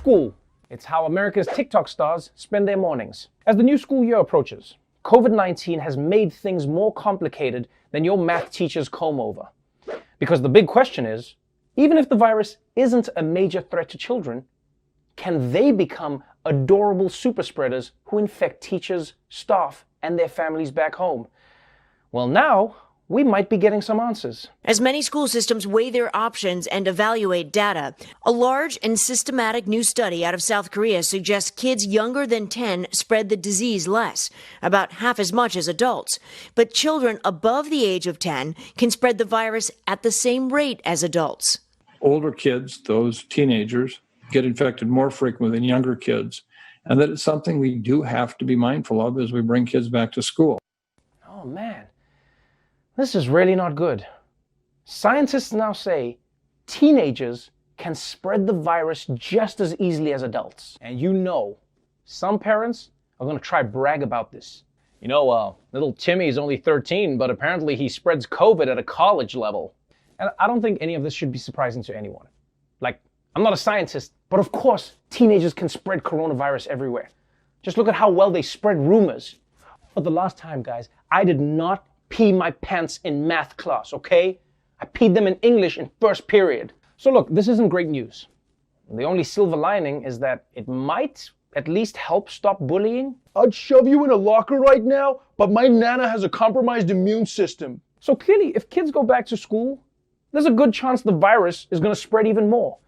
school. It's how America's TikTok stars spend their mornings. As the new school year approaches, COVID-19 has made things more complicated than your math teacher's comb over. Because the big question is, even if the virus isn't a major threat to children, can they become adorable super spreaders who infect teachers, staff, and their families back home? Well, now we might be getting some answers. As many school systems weigh their options and evaluate data, a large and systematic new study out of South Korea suggests kids younger than 10 spread the disease less, about half as much as adults. But children above the age of 10 can spread the virus at the same rate as adults. Older kids, those teenagers, get infected more frequently than younger kids, and that it's something we do have to be mindful of as we bring kids back to school. Oh man, this is really not good. Scientists now say teenagers can spread the virus just as easily as adults. And you know, some parents are going to try brag about this. You know, little Timmy is only 13, but apparently he spreads COVID at a college level. And I don't think any of this should be surprising to anyone. Like, I'm not a scientist, but of course, teenagers can spread coronavirus everywhere. Just look at how well they spread rumors. But the last time, guys, I did not pee my pants in math class, okay? I peed them in English in first period. So look, this isn't great news. The only silver lining is that it might at least help stop bullying. I'd shove you in a locker right now, but my nana has a compromised immune system. So clearly, if kids go back to school, there's a good chance the virus is going to spread even more.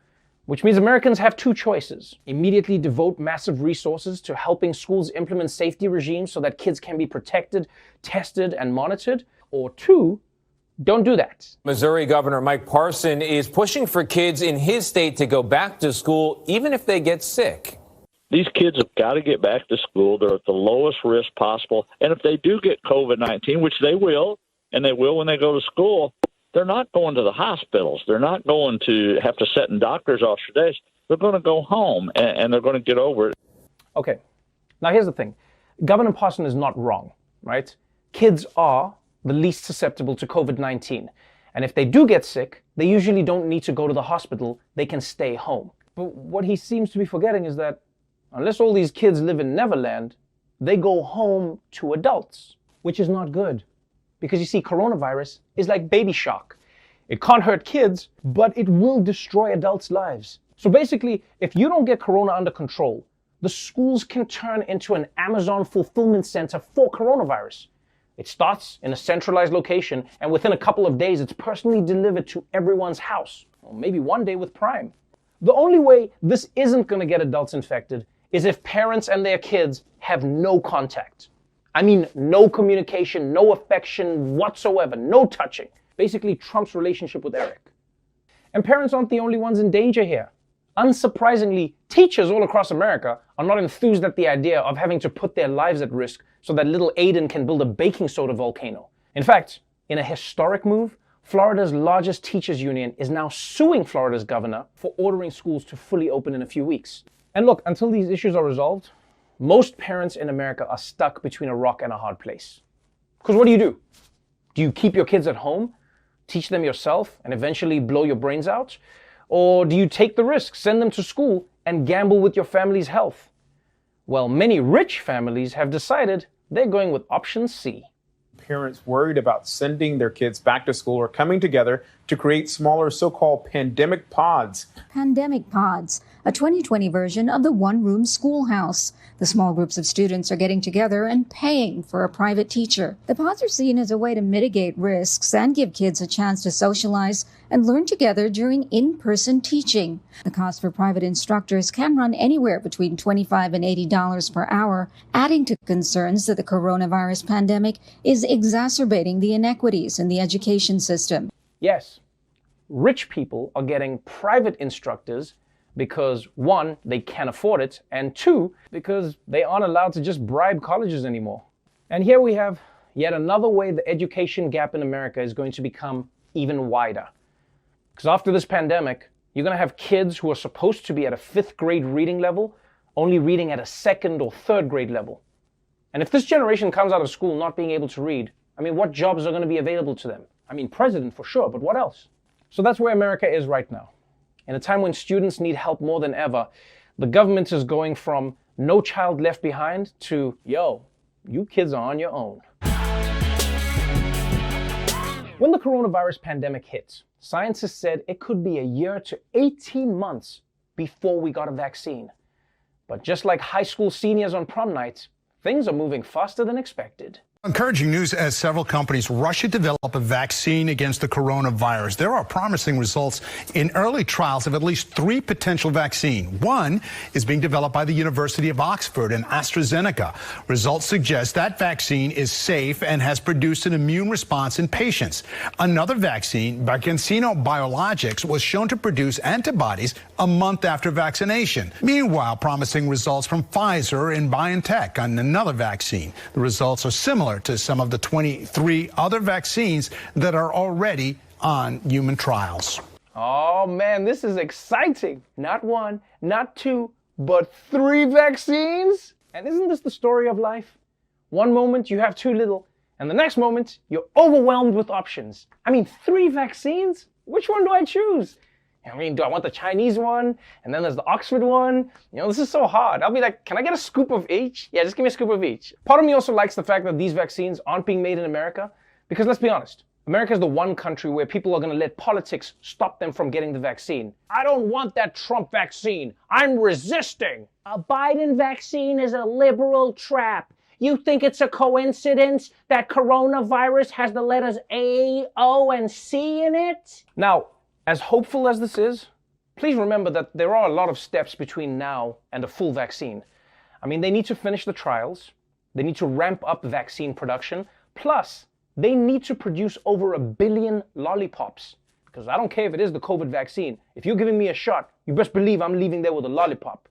Which means Americans have two choices. Immediately devote massive resources to helping schools implement safety regimes so that kids can be protected, tested, and monitored. Or two, don't do that. Missouri Governor Mike Parson is pushing for kids in his state to go back to school even if they get sick. These kids have got to get back to school. They're at the lowest risk possible. And if they do get COVID-19, which they will, and they will when they go to school, they're not going to the hospitals. They're not going to have to sit in doctor's office for days. They're going to go home, and they're going to get over it. Okay, now here's the thing. Governor Parson is not wrong, right? Kids are the least susceptible to COVID-19. And if they do get sick, they usually don't need to go to the hospital. They can stay home. But what he seems to be forgetting is that unless all these kids live in Neverland, they go home to adults, which is not good. Because you see, coronavirus is like baby shock. It can't hurt kids, but it will destroy adults' lives. So basically, if you don't get corona under control, the schools can turn into an Amazon fulfillment center for coronavirus. It starts in a centralized location, and within a couple of days, it's personally delivered to everyone's house. Or maybe one day with Prime. The only way this isn't going to get adults infected is if parents and their kids have no contact. I mean, no communication, no affection whatsoever, no touching. Basically, Trump's relationship with Eric. And parents aren't the only ones in danger here. Unsurprisingly, teachers all across America are not enthused at the idea of having to put their lives at risk so that little Aiden can build a baking soda volcano. In fact, in a historic move, Florida's largest teachers union is now suing Florida's governor for ordering schools to fully open in a few weeks. And look, until these issues are resolved, most parents in America are stuck between a rock and a hard place. Because what do? Do you keep your kids at home, teach them yourself, and eventually blow your brains out? Or do you take the risk, send them to school, and gamble with your family's health? Well, many rich families have decided they're going with option C. Parents worried about sending their kids back to school are coming together to create smaller so-called pandemic pods. Pandemic pods, a 2020 version of the one-room schoolhouse. The small groups of students are getting together and paying for a private teacher. The pods are seen as a way to mitigate risks and give kids a chance to socialize and learn together during in-person teaching. The cost for private instructors can run anywhere between $25 and $80 per hour, adding to concerns that the coronavirus pandemic is exacerbating the inequities in the education system. Yes, rich people are getting private instructors because one, they can't afford it, and two, because they aren't allowed to just bribe colleges anymore. And here we have yet another way the education gap in America is going to become even wider. Because after this pandemic, you're going to have kids who are supposed to be at a 5th grade reading level only reading at a 2nd or 3rd grade level. And if this generation comes out of school not being able to read, I mean, what jobs are going to be available to them? I mean, president for sure, but what else? So that's where America is right now. In a time when students need help more than ever, The government is going from no child left behind to, yo, you kids are on your own. When the coronavirus pandemic hit, scientists said it could be a year to 18 months before we got a vaccine. But just like high school seniors on prom night, things are moving faster than expected. Encouraging news as several companies rush to develop a vaccine against the coronavirus. There are promising results in early trials of at least 3 potential vaccines. One is being developed by the University of Oxford and AstraZeneca. Results suggest that vaccine is safe and has produced an immune response in patients. Another vaccine by CanSino Biologics was shown to produce antibodies a month after vaccination. Meanwhile, promising results from Pfizer and BioNTech on another vaccine. The results are similar to some of the 23 other vaccines that are already on human trials. Oh man, this is exciting. Not 1, not 2, but 3 vaccines? And isn't this the story of life? One moment you have too little, and the next moment you're overwhelmed with options. I mean, 3 vaccines? Which one do I choose? I mean, do I want the Chinese one? And then there's the Oxford one. You know, this is so hard. I'll be like, can I get a scoop of each? Yeah, just give me a scoop of each. Part of me also likes the fact that these vaccines aren't being made in America. Because let's be honest, America is the one country where people are going to let politics stop them from getting the vaccine. I don't want that Trump vaccine. I'm resisting. A Biden vaccine is a liberal trap. You think it's a coincidence that coronavirus has the letters A, O, and C in it? Now, as hopeful as this is, please remember that there are a lot of steps between now and a full vaccine. I mean, they need to finish the trials, they need to ramp up vaccine production, plus they need to produce over 1 billion lollipops. Because I don't care if it is the COVID vaccine. If you're giving me a shot, you best believe I'm leaving there with a lollipop.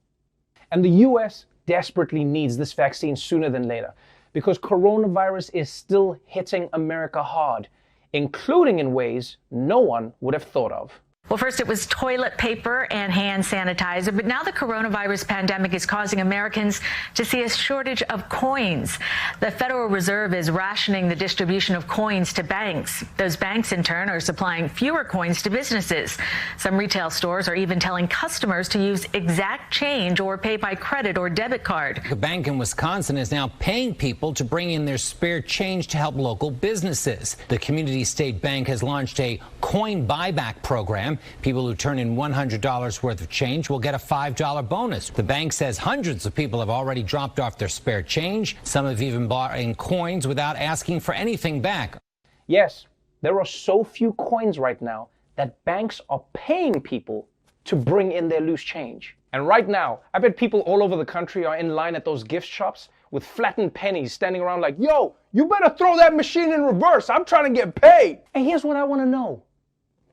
And the US desperately needs this vaccine sooner than later, because coronavirus is still hitting America hard, including in ways no one would have thought of. Well, first it was toilet paper and hand sanitizer, but now the coronavirus pandemic is causing Americans to see a shortage of coins. The Federal Reserve is rationing the distribution of coins to banks. Those banks, in turn, are supplying fewer coins to businesses. Some retail stores are even telling customers to use exact change or pay by credit or debit card. A bank in Wisconsin is now paying people to bring in their spare change to help local businesses. The Community State Bank has launched a coin buyback program. People who turn in $100 worth of change will get a $5 bonus. The bank says hundreds of people have already dropped off their spare change. Some have even bought in coins without asking for anything back. Yes, there are so few coins right now that banks are paying people to bring in their loose change. And right now, I bet people all over the country are in line at those gift shops with flattened pennies standing around like, yo, you better throw that machine in reverse. I'm trying to get paid. And here's what I want to know.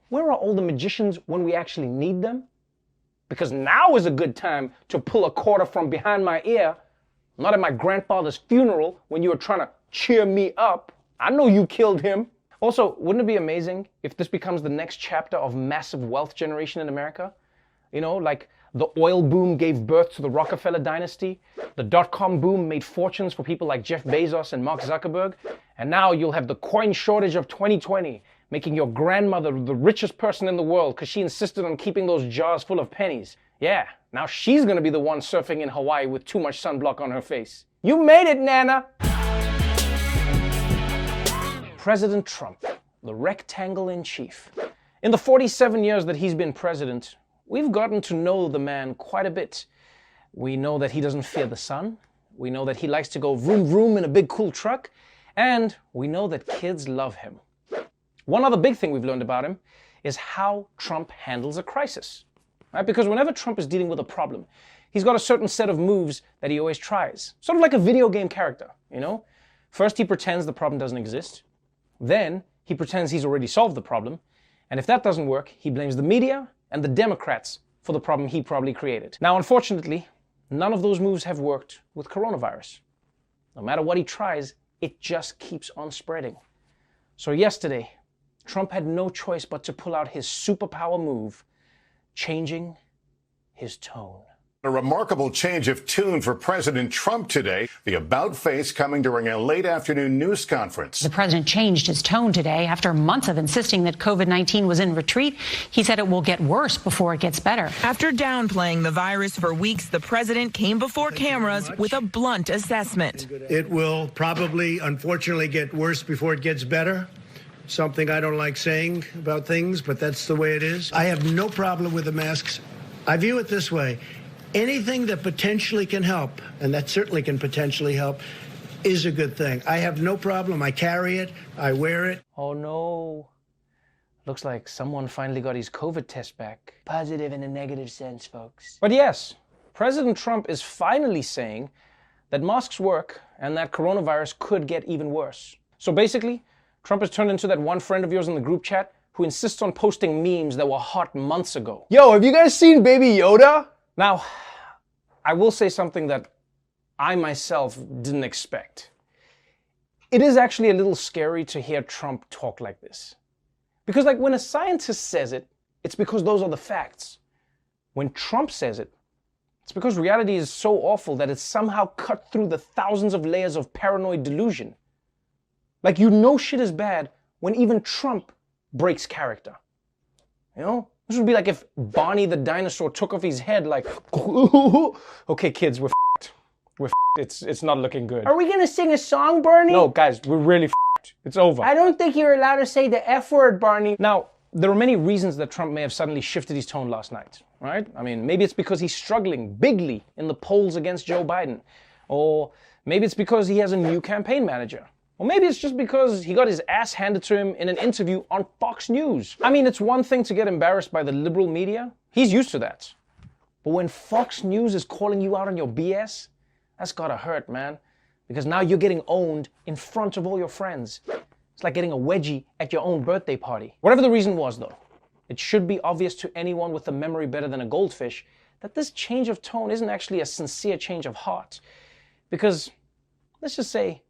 Where are all the magicians when we actually need them? Because now is a good time to pull a quarter from behind my ear, not at my grandfather's funeral when you were trying to cheer me up. I know you killed him. Also, wouldn't it be amazing if this becomes the next chapter of massive wealth generation in America? You know, like the oil boom gave birth to the Rockefeller dynasty, the dot-com boom made fortunes for people like Jeff Bezos and Mark Zuckerberg, and now you'll have the coin shortage of 2020, making your grandmother the richest person in the world because she insisted on keeping those jars full of pennies. Yeah, now she's gonna be the one surfing in Hawaii with too much sunblock on her face. You made it, Nana! President Trump, the rectangle in chief. In the 47 years that he's been president, we've gotten to know the man quite a bit. We know that he doesn't fear the sun. We know that he likes to go vroom vroom in a big cool truck. And we know that kids love him. One other big thing we've learned about him is how Trump handles a crisis. Right? Because whenever Trump is dealing with a problem, he's got a certain set of moves that he always tries. Sort of like a video game character, you know? First he pretends the problem doesn't exist. Then he pretends he's already solved the problem. And if that doesn't work, he blames the media and the Democrats for the problem he probably created. Now, unfortunately, none of those moves have worked with coronavirus. No matter what he tries, it just keeps on spreading. So yesterday, Trump had no choice but to pull out his superpower move, changing his tone. A remarkable change of tune for President Trump today. The about face coming during a late afternoon news conference. The president changed his tone today after months of insisting that COVID-19 was in retreat. He said it will get worse before it gets better. After downplaying the virus for weeks, the president came before cameras with a blunt assessment. It will probably, unfortunately, get worse before it gets better. Something I don't like saying about things, but that's the way it is. I have no problem with the masks. I view it this way. Anything that potentially can help, and that certainly can potentially help, is a good thing. I have no problem. I carry it. I wear it. Oh no. Looks like someone finally got his COVID test back. Positive in a negative sense, folks. But yes, President Trump is finally saying that masks work and that coronavirus could get even worse. So basically, Trump has turned into that one friend of yours in the group chat who insists on posting memes that were hot months ago. Yo, have you guys seen Baby Yoda? Now, I will say something that I myself didn't expect. It is actually a little scary to hear Trump talk like this. Because like when a scientist says it, it's because those are the facts. When Trump says it, it's because reality is so awful that it's somehow cut through the thousands of layers of paranoid delusion. Like you know shit is bad when even Trump breaks character. You know? This would be like if Barney the dinosaur took off his head like, okay kids, we're f***ed. We're f***ed. It's not looking good. Are we gonna sing a song, Barney? No, guys, we're really f***ed. It's over. I don't think you're allowed to say the F word, Barney. Now, there are many reasons that Trump may have suddenly shifted his tone last night, right? I mean, maybe it's because he's struggling bigly in the polls against Joe Biden. Or maybe it's because he has a new campaign manager. Or maybe it's just because he got his ass handed to him in an interview on Fox News. I mean, it's one thing to get embarrassed by the liberal media. He's used to that. But when Fox News is calling you out on your BS, that's gotta hurt, man. Because now you're getting owned in front of all your friends. It's like getting a wedgie at your own birthday party. Whatever the reason was, though, it should be obvious to anyone with a memory better than a goldfish that this change of tone isn't actually a sincere change of heart. Because, let's just say,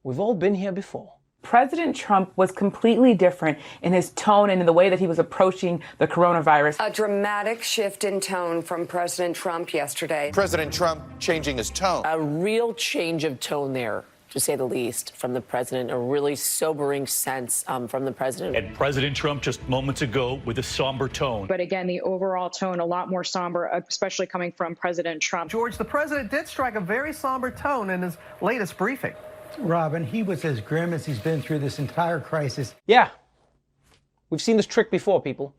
we've all been here before. President Trump was completely different in his tone and in the way that he was approaching the coronavirus. A dramatic shift in tone from President Trump yesterday. President Trump changing his tone. A real change of tone there, to say the least, from the president, a really sobering sense from the president. And President Trump just moments ago with a somber tone. But again, the overall tone, a lot more somber, especially coming from President Trump. George, the president did strike a very somber tone in his latest briefing. Robin, he was as grim as he's been through this entire crisis. Yeah, we've seen this trick before, people.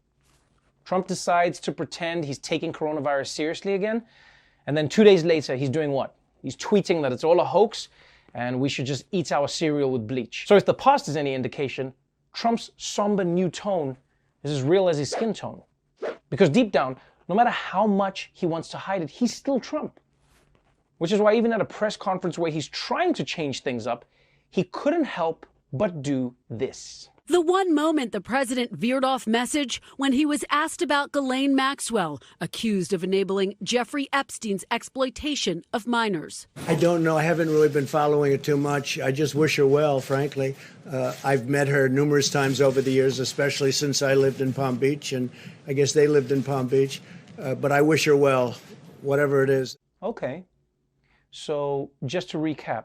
Trump decides to pretend he's taking coronavirus seriously again, and then 2 days later, he's doing what? He's tweeting that it's all a hoax, and we should just eat our cereal with bleach. So if the past is any indication, Trump's somber new tone is as real as his skin tone. Because deep down, no matter how much he wants to hide it, he's still Trump. Which is why even at a press conference where he's trying to change things up, he couldn't help but do this. The one moment the president veered off message when he was asked about Ghislaine Maxwell, accused of enabling Jeffrey Epstein's exploitation of minors. I don't know. I haven't really been following it too much. I just wish her well, frankly. I've met her numerous times over the years, especially since I lived in Palm Beach, and I guess they lived in Palm Beach. But I wish her well, whatever it is. Okay. So, just to recap,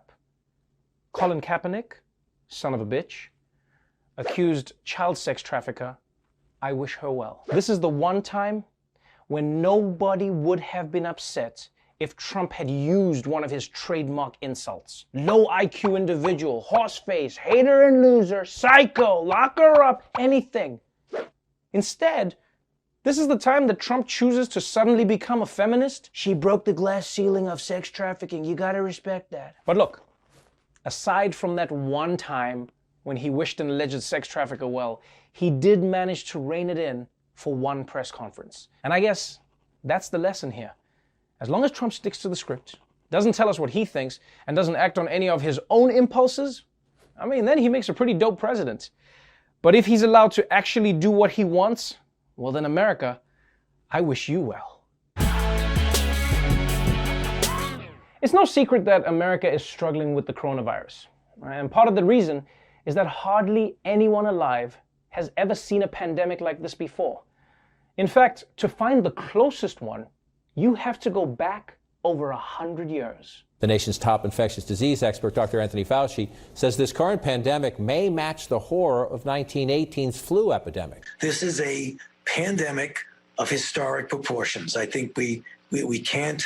Colin Kaepernick, son of a bitch, accused child sex trafficker, I wish her well. This is the one time when nobody would have been upset if Trump had used one of his trademark insults. Low IQ individual, horse face, hater and loser, psycho, lock her up, anything. Instead, this is the time that Trump chooses to suddenly become a feminist. She broke the glass ceiling of sex trafficking. You gotta respect that. But look, aside from that one time when he wished an alleged sex trafficker well, he did manage to rein it in for one press conference. And I guess that's the lesson here. As long as Trump sticks to the script, doesn't tell us what he thinks, and doesn't act on any of his own impulses, I mean, then he makes a pretty dope president. But if he's allowed to actually do what he wants, well then, America, I wish you well. It's no secret that America is struggling with the coronavirus. And part of the reason is that hardly anyone alive has ever seen a pandemic like this before. In fact, to find the closest one you have to go back over 100 years. The nation's top infectious disease expert, Dr. Anthony Fauci, says this current pandemic may match the horror of 1918's flu epidemic. This is a pandemic of historic proportions. I think we can't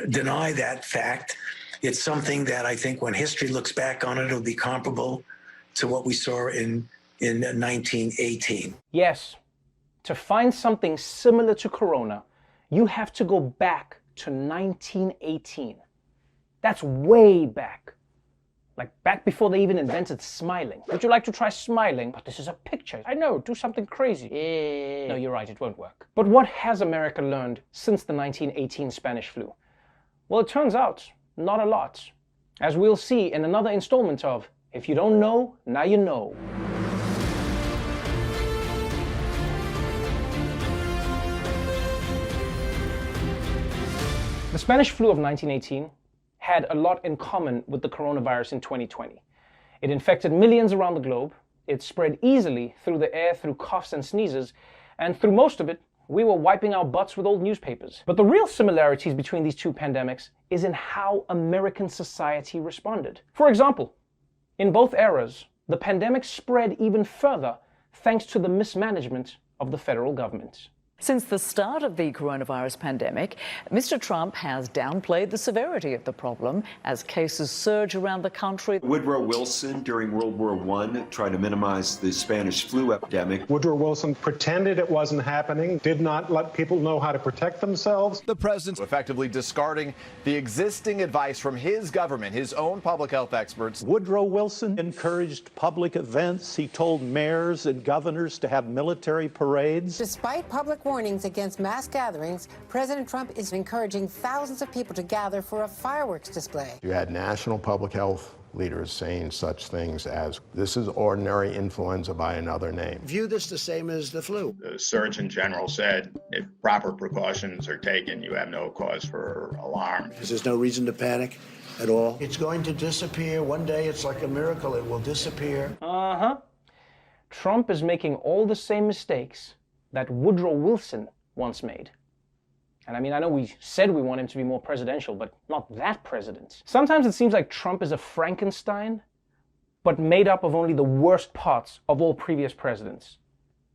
deny that fact. It's something that I think when history looks back on it, it'll be comparable to what we saw in 1918. Yes, to find something similar to corona, you have to go back to 1918. That's way back. Like back before they even invented smiling. Would you like to try smiling? But this is a picture. I know, do something crazy. No, you're right, it won't work. But what has America learned since the 1918 Spanish flu? Well, it turns out, not a lot. As we'll see in another installment of If You Don't Know, Now You Know. The Spanish flu of 1918 had a lot in common with the coronavirus in 2020. It infected millions around the globe, it spread easily through the air through coughs and sneezes, and through most of it, we were wiping our butts with old newspapers. But the real similarities between these two pandemics is in how American society responded. For example, in both eras, the pandemic spread even further thanks to the mismanagement of the federal government. Since the start of the coronavirus pandemic, Mr. Trump has downplayed the severity of the problem as cases surge around the country. Woodrow Wilson, during World War I, tried to minimize the Spanish flu epidemic. Woodrow Wilson pretended it wasn't happening, did not let people know how to protect themselves. The president's effectively discarding the existing advice from his government, his own public health experts. Woodrow Wilson encouraged public events. He told mayors and governors to have military parades. Despite public warnings against mass gatherings, President Trump is encouraging thousands of people to gather for a fireworks display. You had national public health leaders saying such things as, this is ordinary influenza by another name. View this the same as the flu. The Surgeon General said if proper precautions are taken, you have no cause for alarm. Because there's no reason to panic at all. It's going to disappear. One day it's like a miracle. It will disappear. Trump is making all the same mistakes that Woodrow Wilson once made. And I mean, I know we said we want him to be more presidential, but not that president. Sometimes it seems like Trump is a Frankenstein, but made up of only the worst parts of all previous presidents.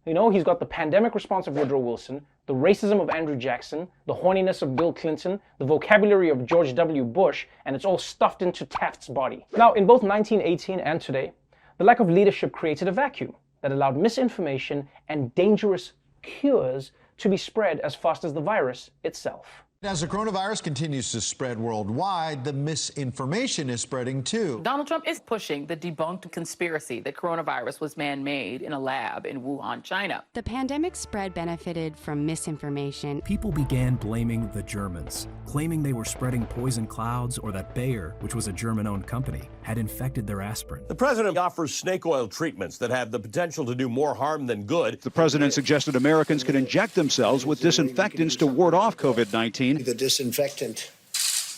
You know, he's got the pandemic response of Woodrow Wilson, the racism of Andrew Jackson, the horniness of Bill Clinton, the vocabulary of George W. Bush, and it's all stuffed into Taft's body. Now, in both 1918 and today, the lack of leadership created a vacuum that allowed misinformation and dangerous cures to be spread as fast as the virus itself. As the coronavirus continues to spread worldwide, the misinformation is spreading too. Donald Trump is pushing the debunked conspiracy that coronavirus was man-made in a lab in Wuhan, China. The pandemic spread benefited from misinformation. People began blaming the Germans, claiming they were spreading poison clouds or that Bayer, which was a German-owned company, had infected their aspirin. The president offers snake oil treatments that have the potential to do more harm than good. The president suggested Americans could inject themselves with disinfectants to ward off COVID-19. The disinfectant,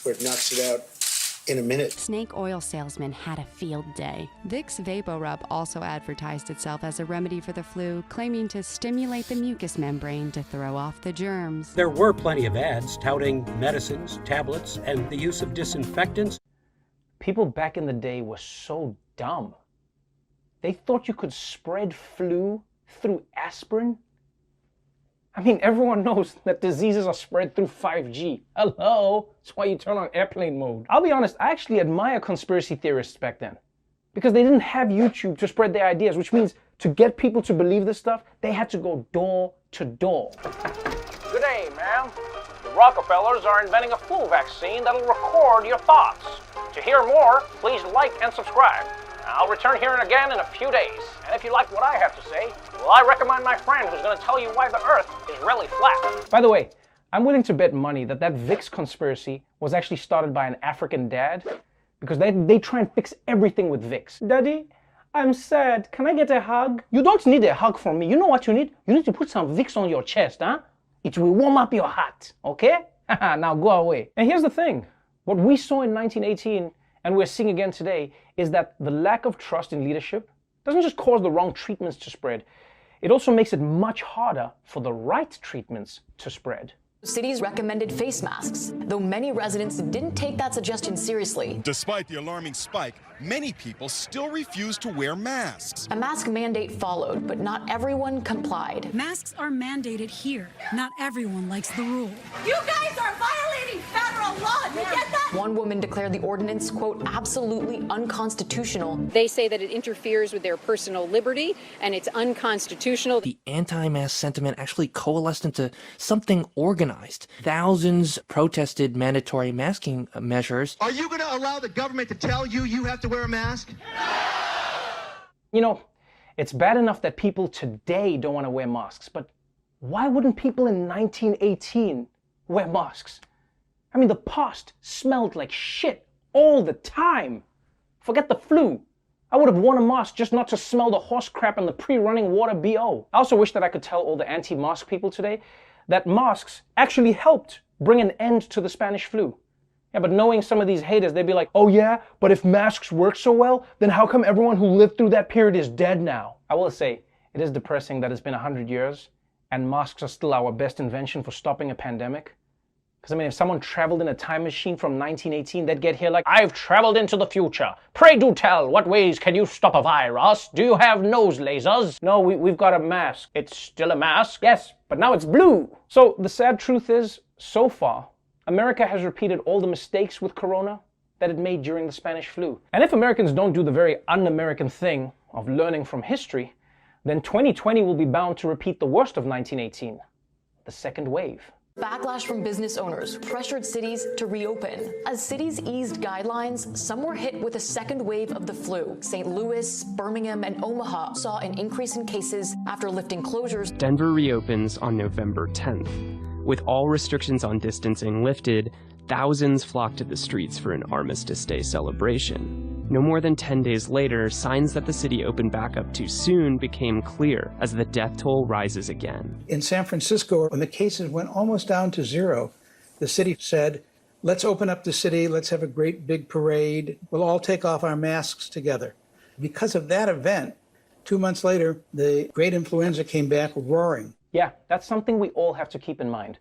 where it knocks it out in a minute. Snake oil salesmen had a field day. Vicks VapoRub also advertised itself as a remedy for the flu, claiming to stimulate the mucous membrane to throw off the germs. There were plenty of ads touting medicines, tablets, and the use of disinfectants. People back in the day were so dumb. They thought you could spread flu through aspirin. I mean, everyone knows that diseases are spread through 5G. Hello? That's why you turn on airplane mode. I'll be honest, I actually admire conspiracy theorists back then. Because they didn't have YouTube to spread their ideas, which means to get people to believe this stuff, they had to go door to door. Good day, ma'am. The Rockefellers are inventing a flu vaccine that'll record your thoughts. To hear more, please like and subscribe. I'll return here again in a few days. And if you like what I have to say, well, I recommend my friend who's going to tell you why the Earth is really flat. By the way, I'm willing to bet money that Vicks conspiracy was actually started by an African dad, because they try and fix everything with Vicks. Daddy, I'm sad. Can I get a hug? You don't need a hug from me. You know what you need? You need to put some Vicks on your chest, huh? It will warm up your heart, okay? Now go away. And here's the thing. What we saw in 1918 and we're seeing again today is that the lack of trust in leadership doesn't just cause the wrong treatments to spread, it also makes it much harder for the right treatments to spread. Cities recommended face masks, though many residents didn't take that suggestion seriously. Despite the alarming spike, many people still refuse to wear masks. A mask mandate followed, but not everyone complied. Masks are mandated here. Not everyone likes the rule. You guys are violating federal law. You get that? One woman declared the ordinance, quote, absolutely unconstitutional. They say that it interferes with their personal liberty and it's unconstitutional. The anti-mask sentiment actually coalesced into something organized. Thousands protested mandatory masking measures. Are you going to allow the government to tell you you have to wear a mask? You know, it's bad enough that people today don't want to wear masks, but why wouldn't people in 1918 wear masks? I mean, the past smelled like shit all the time. Forget the flu. I would have worn a mask just not to smell the horse crap and the pre-running water BO. I also wish that I could tell all the anti-mask people today that masks actually helped bring an end to the Spanish flu. Yeah, but knowing some of these haters, they'd be like, oh yeah, but if masks work so well, then how come everyone who lived through that period is dead now? I will say, it is depressing that it's been 100 years and masks are still our best invention for stopping a pandemic. Because I mean, if someone traveled in a time machine from 1918, they'd get here like, I've traveled into the future. Pray do tell, what ways can you stop a virus? Do you have nose lasers? No, we've got a mask. It's still a mask. Yes, but now it's blue. So the sad truth is, so far, America has repeated all the mistakes with Corona that it made during the Spanish flu. And if Americans don't do the very un-American thing of learning from history, then 2020 will be bound to repeat the worst of 1918, the second wave. Backlash from business owners pressured cities to reopen. As cities eased guidelines, some were hit with a second wave of the flu. St. Louis, Birmingham, and Omaha saw an increase in cases after lifting closures. Denver reopens on November 10th. With all restrictions on distancing lifted, thousands flocked to the streets for an Armistice Day celebration. No more than 10 days later, signs that the city opened back up too soon became clear as the death toll rises again. In San Francisco, when the cases went almost down to zero, the city said, let's open up the city, let's have a great big parade, we'll all take off our masks together. Because of that event, 2 months later, the great influenza came back roaring. Yeah, that's something we all have to keep in mind.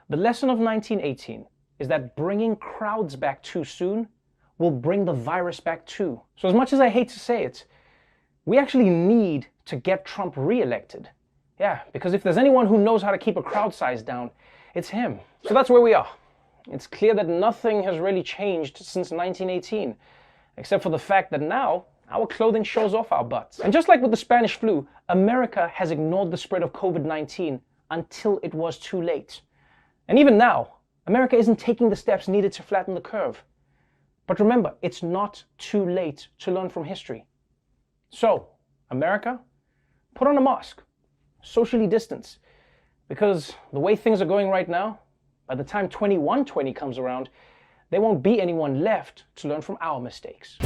The lesson of 1918 is that bringing crowds back too soon will bring the virus back too. So as much as I hate to say it, we actually need to get Trump reelected. Yeah, because if there's anyone who knows how to keep a crowd size down, it's him. So that's where we are. It's clear that nothing has really changed since 1918, except for the fact that now our clothing shows off our butts. And just like with the Spanish flu, America has ignored the spread of COVID-19 until it was too late. And even now, America isn't taking the steps needed to flatten the curve. But remember, it's not too late to learn from history. So, America, put on a mask, socially distance, because the way things are going right now, by the time 2120 comes around, there won't be anyone left to learn from our mistakes.